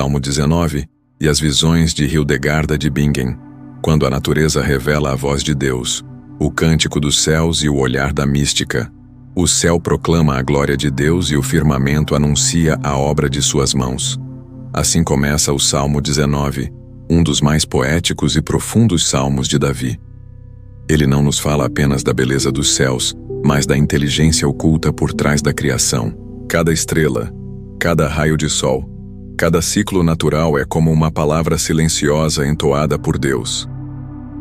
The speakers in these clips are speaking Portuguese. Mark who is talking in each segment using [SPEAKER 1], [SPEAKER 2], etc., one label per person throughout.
[SPEAKER 1] Salmo 19, e as visões de Hildegarda de Bingen, quando a natureza revela a voz de Deus, o cântico dos céus e o olhar da mística. O céu proclama a glória de Deus e o firmamento anuncia a obra de suas mãos. Assim começa o Salmo 19, um dos mais poéticos e profundos salmos de Davi. Ele não nos fala apenas da beleza dos céus, mas da inteligência oculta por trás da criação. Cada estrela, cada raio de sol, cada ciclo natural é como uma palavra silenciosa entoada por Deus.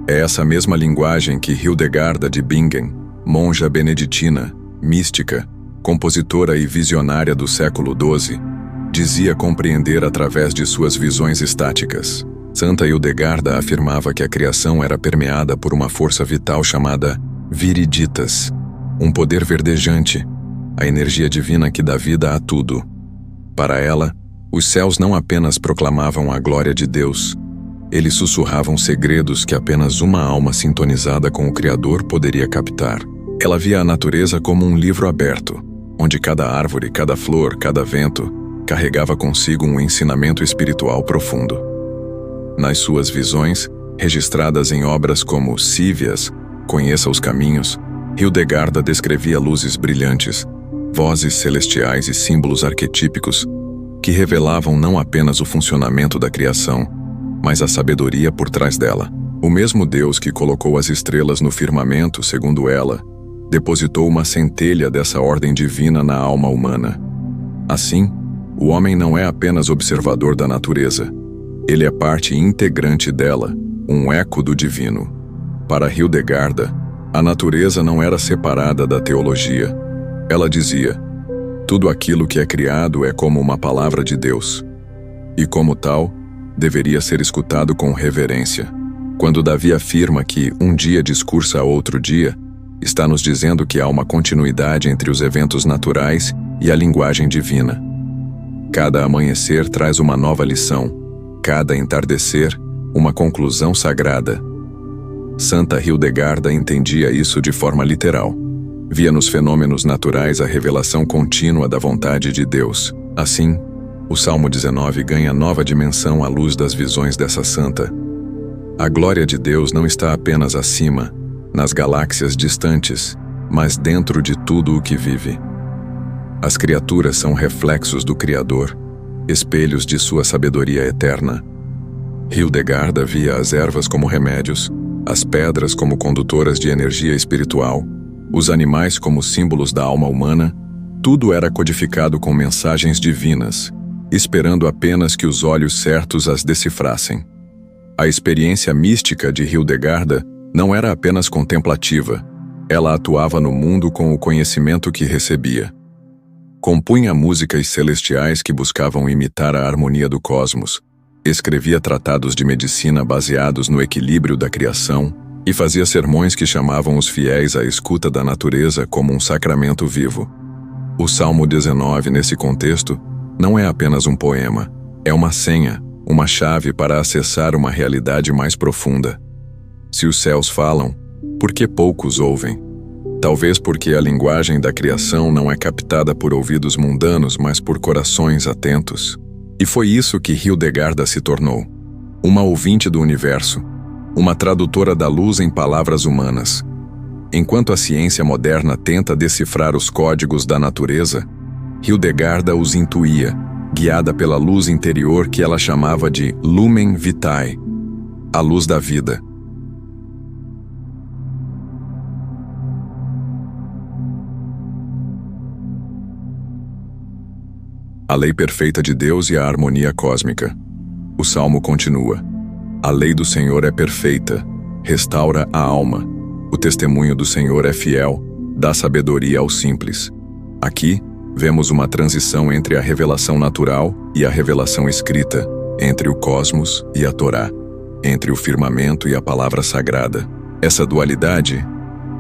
[SPEAKER 1] É essa mesma linguagem que Hildegarda de Bingen, monja beneditina, mística, compositora e visionária do século XII, dizia compreender através de suas visões estáticas. Santa Hildegarda afirmava que a criação era permeada por uma força vital chamada viriditas, um poder verdejante, a energia divina que dá vida a tudo. Para ela, os céus não apenas proclamavam a glória de Deus, eles sussurravam segredos que apenas uma alma sintonizada com o Criador poderia captar. Ela via a natureza como um livro aberto, onde cada árvore, cada flor, cada vento carregava consigo um ensinamento espiritual profundo. Nas suas visões, registradas em obras como Cívias, Conheça os Caminhos, Hildegarda descrevia luzes brilhantes, vozes celestiais e símbolos arquetípicos que revelavam não apenas o funcionamento da criação, mas a sabedoria por trás dela. O mesmo Deus que colocou as estrelas no firmamento, segundo ela, depositou uma centelha dessa ordem divina na alma humana. Assim, o homem não é apenas observador da natureza, ele é parte integrante dela, um eco do divino. Para Hildegarda, a natureza não era separada da teologia. Ela dizia: tudo aquilo que é criado é como uma palavra de Deus, e como tal, deveria ser escutado com reverência. Quando Davi afirma que um dia discursa a outro dia, está nos dizendo que há uma continuidade entre os eventos naturais e a linguagem divina. Cada amanhecer traz uma nova lição, cada entardecer, uma conclusão sagrada. Santa Hildegarda entendia isso de forma literal. Via nos fenômenos naturais a revelação contínua da vontade de Deus. Assim, o Salmo 19 ganha nova dimensão à luz das visões dessa santa. A glória de Deus não está apenas acima, nas galáxias distantes, mas dentro de tudo o que vive. As criaturas são reflexos do Criador, espelhos de sua sabedoria eterna. Hildegarda via as ervas como remédios, as pedras como condutoras de energia espiritual, os animais como símbolos da alma humana. Tudo era codificado com mensagens divinas, esperando apenas que os olhos certos as decifrassem. A experiência mística de Hildegarda não era apenas contemplativa, ela atuava no mundo com o conhecimento que recebia. Compunha músicas celestiais que buscavam imitar a harmonia do cosmos, escrevia tratados de medicina baseados no equilíbrio da criação e fazia sermões que chamavam os fiéis à escuta da natureza como um sacramento vivo. O Salmo 19, nesse contexto, não é apenas um poema, é uma senha, uma chave para acessar uma realidade mais profunda. Se os céus falam, por que poucos ouvem? Talvez porque a linguagem da criação não é captada por ouvidos mundanos, mas por corações atentos. E foi isso que Hildegarda se tornou. Uma ouvinte do universo, uma tradutora da luz em palavras humanas. Enquanto a ciência moderna tenta decifrar os códigos da natureza, Hildegarda os intuía, guiada pela luz interior que ela chamava de Lumen Vitae, a luz da vida. A lei perfeita de Deus e a harmonia cósmica. O Salmo continua: a lei do Senhor é perfeita, restaura a alma. O testemunho do Senhor é fiel, dá sabedoria ao simples. Aqui, vemos uma transição entre a revelação natural e a revelação escrita, entre o cosmos e a Torá, entre o firmamento e a palavra sagrada. Essa dualidade,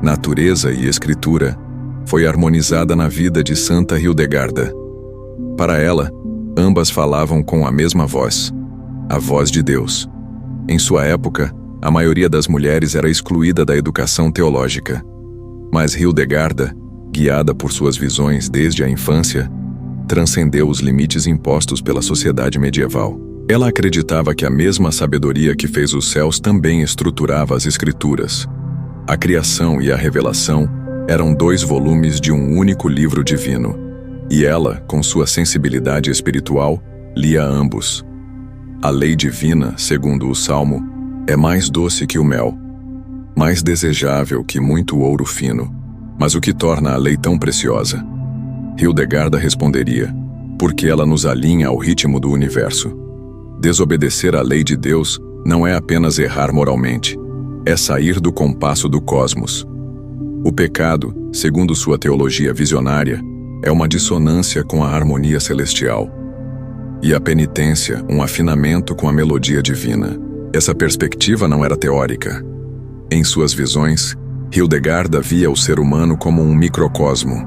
[SPEAKER 1] natureza e escritura, foi harmonizada na vida de Santa Hildegarda. Para ela, ambas falavam com a mesma voz, a voz de Deus. Em sua época, a maioria das mulheres era excluída da educação teológica. Mas Hildegarda, guiada por suas visões desde a infância, transcendeu os limites impostos pela sociedade medieval. Ela acreditava que a mesma sabedoria que fez os céus também estruturava as Escrituras. A criação e a revelação eram 2 volumes de um único livro divino, e ela, com sua sensibilidade espiritual, lia ambos. A lei divina, segundo o Salmo, é mais doce que o mel, mais desejável que muito ouro fino. Mas o que torna a lei tão preciosa? Hildegarda responderia: porque ela nos alinha ao ritmo do universo. Desobedecer à lei de Deus não é apenas errar moralmente, é sair do compasso do cosmos. O pecado, segundo sua teologia visionária, é uma dissonância com a harmonia celestial. E a penitência, um afinamento com a melodia divina. Essa perspectiva não era teórica. Em suas visões, Hildegarda via o ser humano como um microcosmo,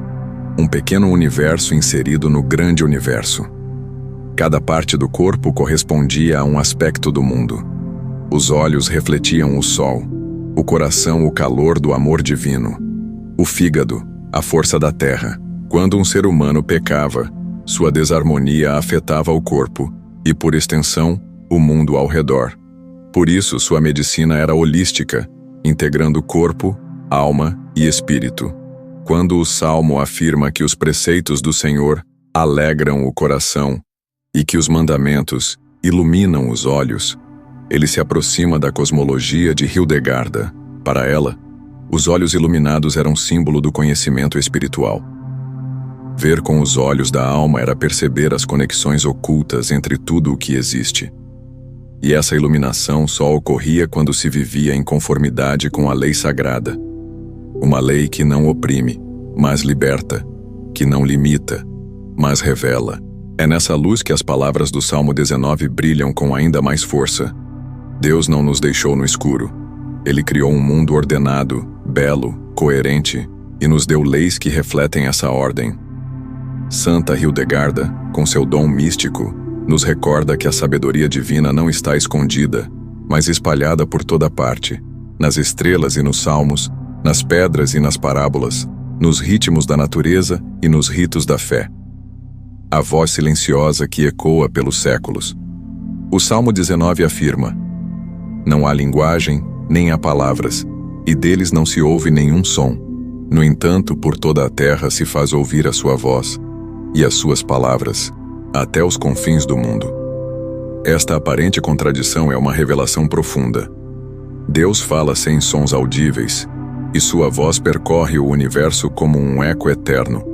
[SPEAKER 1] um pequeno universo inserido no grande universo. Cada parte do corpo correspondia a um aspecto do mundo. Os olhos refletiam o sol, o coração o calor do amor divino, o fígado, a força da terra. Quando um ser humano pecava, sua desarmonia afetava o corpo e, por extensão, o mundo ao redor. Por isso, sua medicina era holística, integrando corpo, alma e espírito. Quando o Salmo afirma que os preceitos do Senhor alegram o coração e que os mandamentos iluminam os olhos, ele se aproxima da cosmologia de Hildegarda. Para ela, os olhos iluminados eram símbolo do conhecimento espiritual. Ver com os olhos da alma era perceber as conexões ocultas entre tudo o que existe. E essa iluminação só ocorria quando se vivia em conformidade com a lei sagrada. Uma lei que não oprime, mas liberta, que não limita, mas revela. É nessa luz que as palavras do Salmo 19 brilham com ainda mais força. Deus não nos deixou no escuro. Ele criou um mundo ordenado, belo, coerente, e nos deu leis que refletem essa ordem. Santa Hildegarda, com seu dom místico, nos recorda que a sabedoria divina não está escondida, mas espalhada por toda parte, nas estrelas e nos salmos, nas pedras e nas parábolas, nos ritmos da natureza e nos ritos da fé. A voz silenciosa que ecoa pelos séculos. O Salmo 19 afirma: não há linguagem, nem há palavras, e deles não se ouve nenhum som. No entanto, por toda a terra se faz ouvir a sua voz, e as suas palavras, até os confins do mundo. Esta aparente contradição é uma revelação profunda. Deus fala sem sons audíveis, e sua voz percorre o universo como um eco eterno.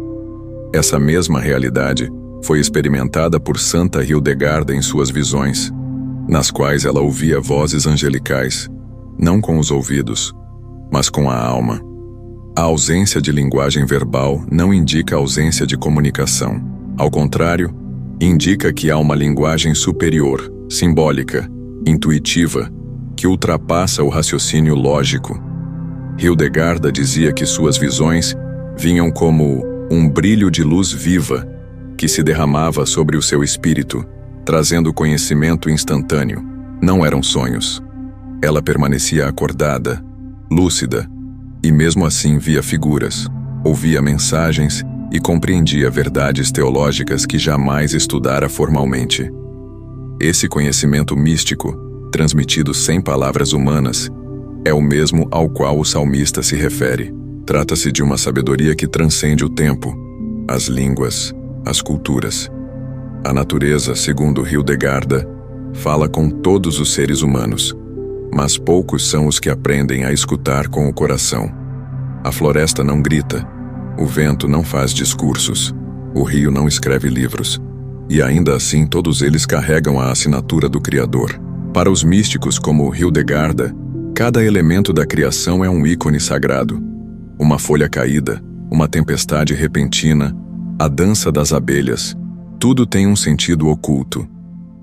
[SPEAKER 1] Essa mesma realidade foi experimentada por Santa Hildegarda em suas visões, nas quais ela ouvia vozes angelicais, não com os ouvidos, mas com a alma. A ausência de linguagem verbal não indica ausência de comunicação. Ao contrário, indica que há uma linguagem superior, simbólica, intuitiva, que ultrapassa o raciocínio lógico. Hildegarda dizia que suas visões vinham como um brilho de luz viva que se derramava sobre o seu espírito, trazendo conhecimento instantâneo. Não eram sonhos. Ela permanecia acordada, lúcida, e mesmo assim via figuras, ouvia mensagens e compreendia verdades teológicas que jamais estudara formalmente. Esse conhecimento místico, transmitido sem palavras humanas, é o mesmo ao qual o salmista se refere. Trata-se de uma sabedoria que transcende o tempo, as línguas, as culturas. A natureza, segundo Hildegarda, fala com todos os seres humanos, mas poucos são os que aprendem a escutar com o coração. A floresta não grita, o vento não faz discursos, o rio não escreve livros, e ainda assim todos eles carregam a assinatura do Criador. Para os místicos como Hildegarda, cada elemento da criação é um ícone sagrado. Uma folha caída, uma tempestade repentina, a dança das abelhas, tudo tem um sentido oculto.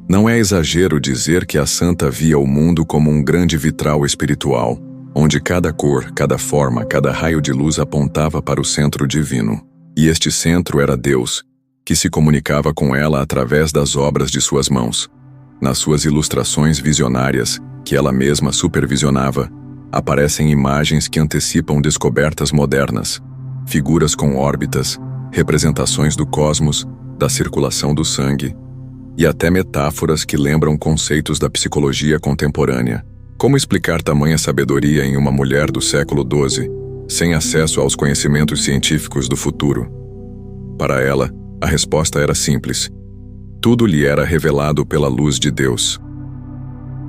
[SPEAKER 1] Não é exagero dizer que a santa via o mundo como um grande vitral espiritual, onde cada cor, cada forma, cada raio de luz apontava para o centro divino. E este centro era Deus, que se comunicava com ela através das obras de suas mãos. Nas suas ilustrações visionárias, que ela mesma supervisionava, aparecem imagens que antecipam descobertas modernas, figuras com órbitas, representações do cosmos, da circulação do sangue. e até metáforas que lembram conceitos da psicologia contemporânea. Como explicar tamanha sabedoria em uma mulher do século XII, sem acesso aos conhecimentos científicos do futuro? Para ela, a resposta era simples. Tudo lhe era revelado pela luz de Deus.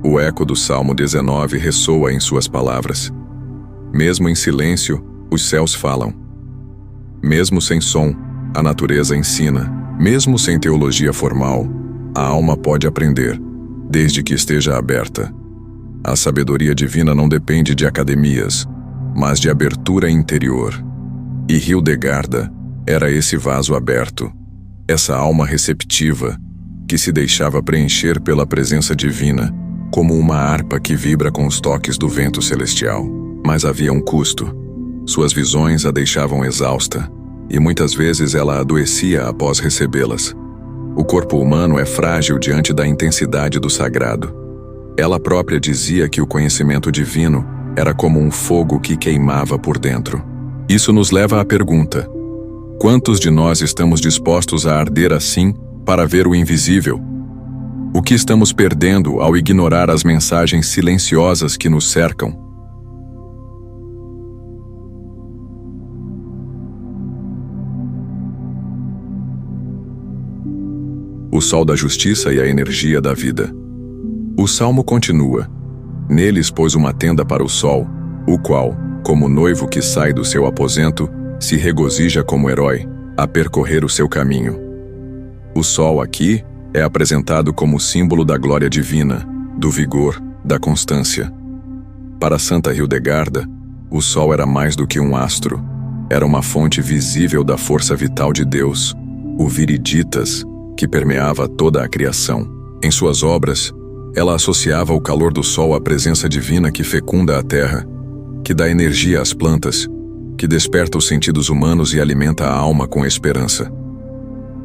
[SPEAKER 1] O eco do Salmo 19 ressoa em suas palavras. Mesmo em silêncio, os céus falam. Mesmo sem som, a natureza ensina. Mesmo sem teologia formal, a alma pode aprender, desde que esteja aberta. A sabedoria divina não depende de academias, mas de abertura interior. E Hildegarda era esse vaso aberto, essa alma receptiva, que se deixava preencher pela presença divina, como uma harpa que vibra com os toques do vento celestial. Mas havia um custo. Suas visões a deixavam exausta, e muitas vezes ela adoecia após recebê-las. O corpo humano é frágil diante da intensidade do sagrado. Ela própria dizia que o conhecimento divino era como um fogo que queimava por dentro. Isso nos leva à pergunta: quantos de nós estamos dispostos a arder assim para ver o invisível? O que estamos perdendo ao ignorar as mensagens silenciosas que nos cercam? O sol da justiça e a energia da vida. O salmo continua: neles pôs uma tenda para o sol, o qual, como noivo que sai do seu aposento, se regozija como herói, a percorrer o seu caminho. O sol aqui é apresentado como símbolo da glória divina, do vigor, da constância. Para Santa Hildegarda, o sol era mais do que um astro, era uma fonte visível da força vital de Deus, o Viriditas, que permeava toda a criação. Em suas obras, ela associava o calor do sol à presença divina que fecunda a terra, que dá energia às plantas, que desperta os sentidos humanos e alimenta a alma com esperança.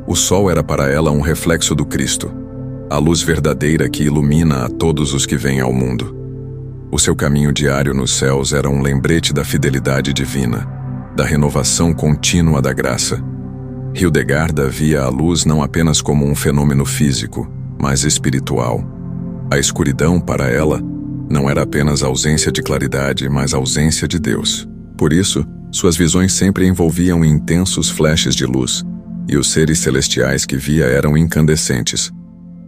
[SPEAKER 1] O sol era para ela um reflexo do Cristo, a luz verdadeira que ilumina a todos os que vêm ao mundo. O seu caminho diário nos céus era um lembrete da fidelidade divina, da renovação contínua da graça. Hildegarda via a luz não apenas como um fenômeno físico, mas espiritual. A escuridão, para ela, não era apenas ausência de claridade, mas ausência de Deus. Por isso, suas visões sempre envolviam intensos flashes de luz, e os seres celestiais que via eram incandescentes.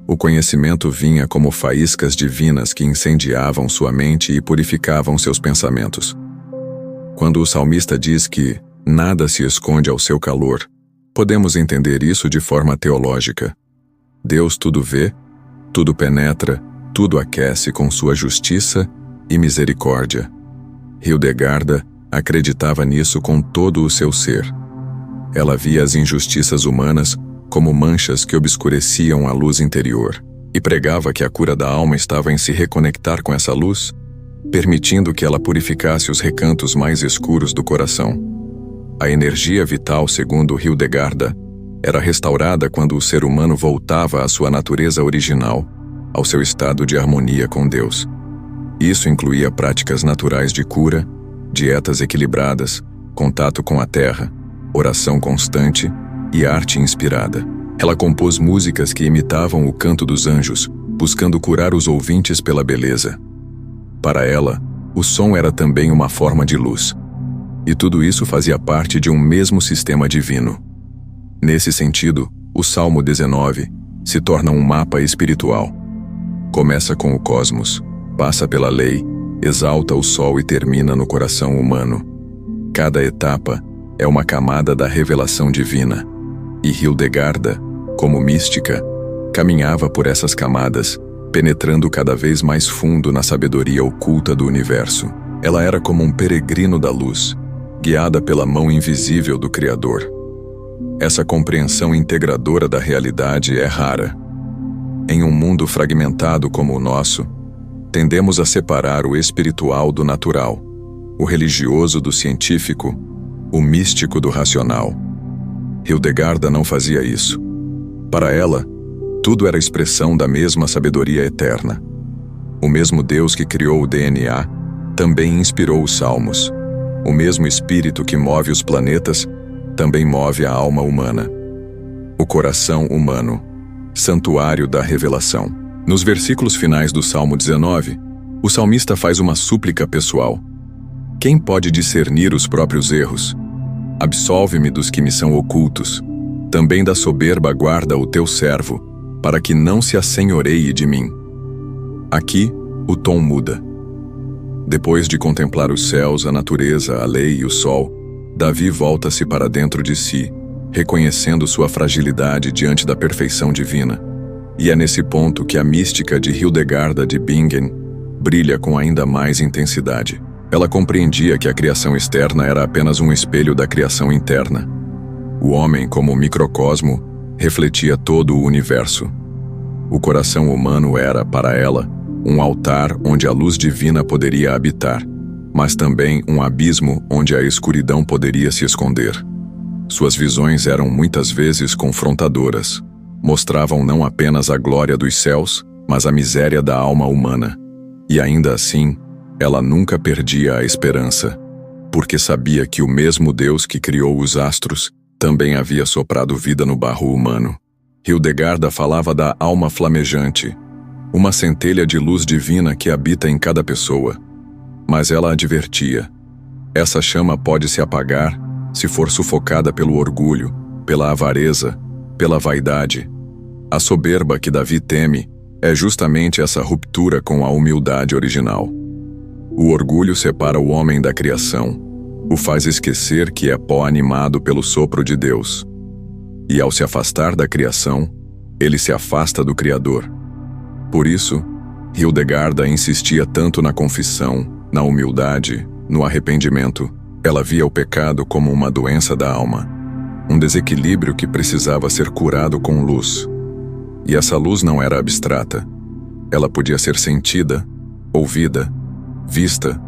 [SPEAKER 1] O conhecimento vinha como faíscas divinas que incendiavam sua mente e purificavam seus pensamentos. Quando o salmista diz que nada se esconde ao seu calor, podemos entender isso de forma teológica. Deus tudo vê, tudo penetra, tudo aquece com sua justiça e misericórdia. Hildegarda acreditava nisso com todo o seu ser. Ela via as injustiças humanas como manchas que obscureciam a luz interior, e pregava que a cura da alma estava em se reconectar com essa luz, permitindo que ela purificasse os recantos mais escuros do coração. A energia vital, segundo Hildegarda, era restaurada quando o ser humano voltava à sua natureza original, ao seu estado de harmonia com Deus. Isso incluía práticas naturais de cura, dietas equilibradas, contato com a terra, oração constante e arte inspirada. Ela compôs músicas que imitavam o canto dos anjos, buscando curar os ouvintes pela beleza. Para ela, o som era também uma forma de luz. E tudo isso fazia parte de um mesmo sistema divino. Nesse sentido, o Salmo 19 se torna um mapa espiritual. Começa com o cosmos, passa pela lei, exalta o sol e termina no coração humano. Cada etapa é uma camada da revelação divina. E Hildegarda, como mística, caminhava por essas camadas, penetrando cada vez mais fundo na sabedoria oculta do universo. Ela era como um peregrino da luz, guiada pela mão invisível do Criador. Essa compreensão integradora da realidade é rara. Em um mundo fragmentado como o nosso, tendemos a separar o espiritual do natural, o religioso do científico, o místico do racional. Hildegarda não fazia isso. Para ela, tudo era expressão da mesma sabedoria eterna. O mesmo Deus que criou o DNA também inspirou os salmos. O mesmo espírito que move os planetas também move a alma humana. O coração humano Santuário da Revelação. Nos versículos finais do Salmo 19, o salmista faz uma súplica pessoal. Quem pode discernir os próprios erros? Absolve-me dos que me são ocultos. Também da soberba guarda o teu servo, para que não se assenhoreie de mim. Aqui, o tom muda. Depois de contemplar os céus, a natureza, a lei e o sol, Davi volta-se para dentro de si, reconhecendo sua fragilidade diante da perfeição divina. E é nesse ponto que a mística de Hildegarda de Bingen brilha com ainda mais intensidade. Ela compreendia que a criação externa era apenas um espelho da criação interna. O homem, como microcosmo, refletia todo o universo. O coração humano era, para ela, um altar onde a luz divina poderia habitar, mas também um abismo onde a escuridão poderia se esconder. Suas visões eram muitas vezes confrontadoras. Mostravam não apenas a glória dos céus, mas a miséria da alma humana. E ainda assim, ela nunca perdia a esperança, porque sabia que o mesmo Deus que criou os astros também havia soprado vida no barro humano. Hildegarda falava da alma flamejante, uma centelha de luz divina que habita em cada pessoa. Mas ela advertia: essa chama pode se apagar se for sufocada pelo orgulho, pela avareza, pela vaidade. A soberba que Davi teme é justamente essa ruptura com a humildade original. O orgulho separa o homem da criação, o faz esquecer que é pó animado pelo sopro de Deus. E ao se afastar da criação, ele se afasta do Criador. Por isso, Hildegarda insistia tanto na confissão, na humildade, no arrependimento. Ela via o pecado como uma doença da alma, um desequilíbrio que precisava ser curado com luz. E essa luz não era abstrata. Ela podia ser sentida, ouvida, vista,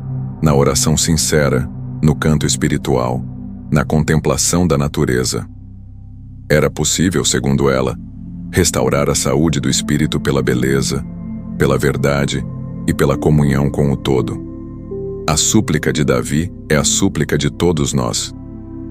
[SPEAKER 1] na oração sincera, no canto espiritual, na contemplação da natureza. Era possível, segundo ela, restaurar a saúde do espírito pela beleza, pela verdade e pela comunhão com o todo. A súplica de Davi é a súplica de todos nós.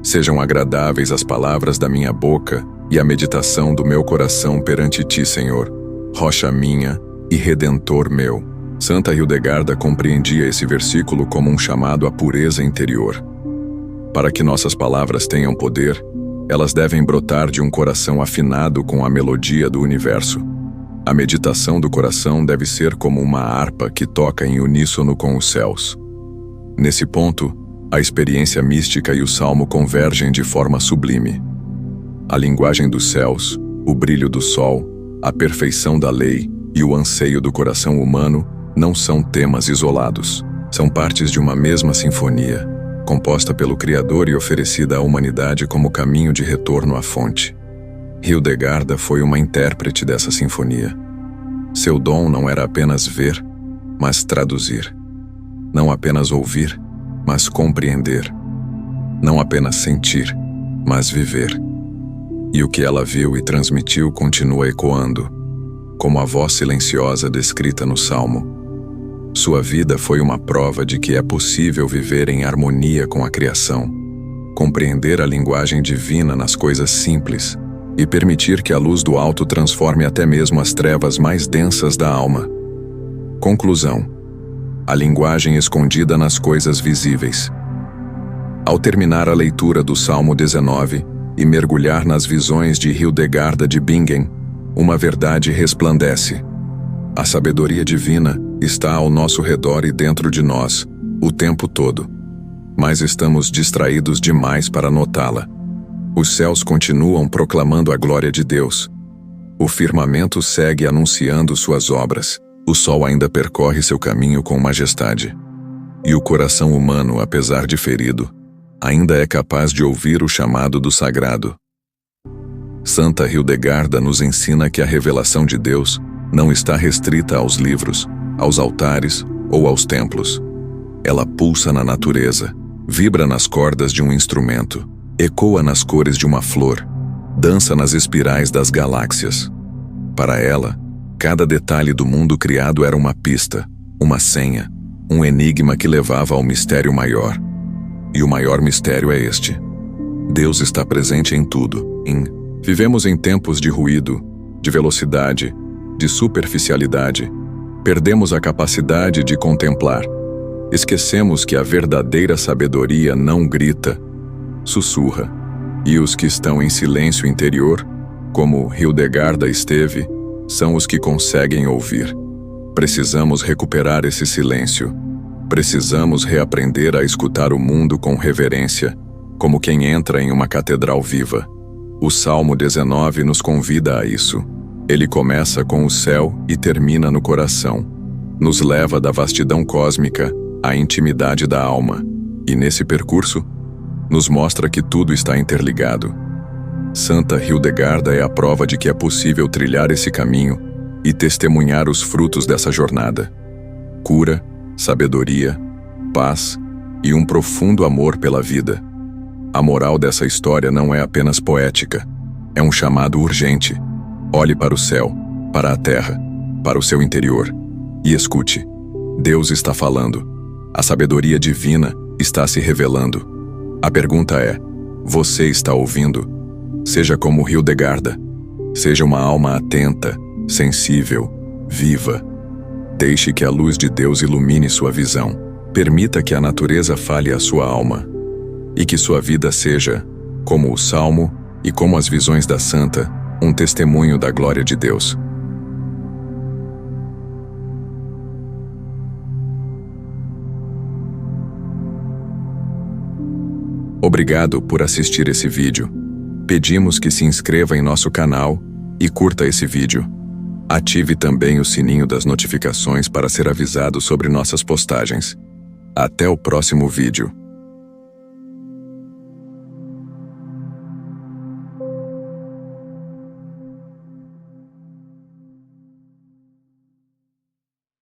[SPEAKER 1] Sejam agradáveis as palavras da minha boca e a meditação do meu coração perante ti, Senhor, rocha minha e redentor meu. Santa Hildegarda compreendia esse versículo como um chamado à pureza interior. Para que nossas palavras tenham poder, elas devem brotar de um coração afinado com a melodia do universo. A meditação do coração deve ser como uma harpa que toca em uníssono com os céus. Nesse ponto, a experiência mística e o salmo convergem de forma sublime. A linguagem dos céus, o brilho do sol, a perfeição da lei e o anseio do coração humano não são temas isolados. São partes de uma mesma sinfonia, composta pelo Criador e oferecida à humanidade como caminho de retorno à fonte. Hildegarda foi uma intérprete dessa sinfonia. Seu dom não era apenas ver, mas traduzir. Não apenas ouvir, mas compreender. Não apenas sentir, mas viver. E o que ela viu e transmitiu continua ecoando, como a voz silenciosa descrita no Salmo. Sua vida foi uma prova de que é possível viver em harmonia com a criação, compreender a linguagem divina nas coisas simples e permitir que a luz do alto transforme até mesmo as trevas mais densas da alma. Conclusão: a linguagem escondida nas coisas visíveis. Ao terminar a leitura do Salmo 19 e mergulhar nas visões de Hildegarda de Bingen, uma verdade resplandece. A sabedoria divina está ao nosso redor e dentro de nós, o tempo todo. Mas estamos distraídos demais para notá-la. Os céus continuam proclamando a glória de Deus. O firmamento segue anunciando suas obras. O sol ainda percorre seu caminho com majestade. E o coração humano, apesar de ferido, ainda é capaz de ouvir o chamado do sagrado. Santa Hildegarda nos ensina que a revelação de Deus não está restrita aos livros, aos altares ou aos templos. Ela pulsa na natureza, vibra nas cordas de um instrumento, ecoa nas cores de uma flor, dança nas espirais das galáxias. Para ela, cada detalhe do mundo criado era uma pista, uma senha, um enigma que levava ao mistério maior. E o maior mistério é este: Deus está presente em tudo. Vivemos em tempos de ruído, de velocidade, de superficialidade. Perdemos a capacidade de contemplar. Esquecemos que a verdadeira sabedoria não grita, sussurra. E os que estão em silêncio interior, como Hildegarda esteve, são os que conseguem ouvir. Precisamos recuperar esse silêncio. Precisamos reaprender a escutar o mundo com reverência, como quem entra em uma catedral viva. O Salmo 19 nos convida a isso. Ele começa com o céu e termina no coração. Nos leva da vastidão cósmica à intimidade da alma. E nesse percurso, nos mostra que tudo está interligado. Santa Hildegarda é a prova de que é possível trilhar esse caminho e testemunhar os frutos dessa jornada. Cura, sabedoria, paz e um profundo amor pela vida. A moral dessa história não é apenas poética, é um chamado urgente. Olhe para o céu, para a terra, para o seu interior e escute. Deus está falando. A sabedoria divina está se revelando. A pergunta é: você está ouvindo? Seja como Hildegarda. Seja uma alma atenta, sensível, viva. Deixe que a luz de Deus ilumine sua visão. Permita que a natureza fale à sua alma. E que sua vida seja, como o Salmo e como as visões da Santa, um testemunho da glória de Deus. Obrigado por assistir esse vídeo. Pedimos que se inscreva em nosso canal e curta esse vídeo. Ative também o sininho das notificações para ser avisado sobre nossas postagens. Até o próximo vídeo.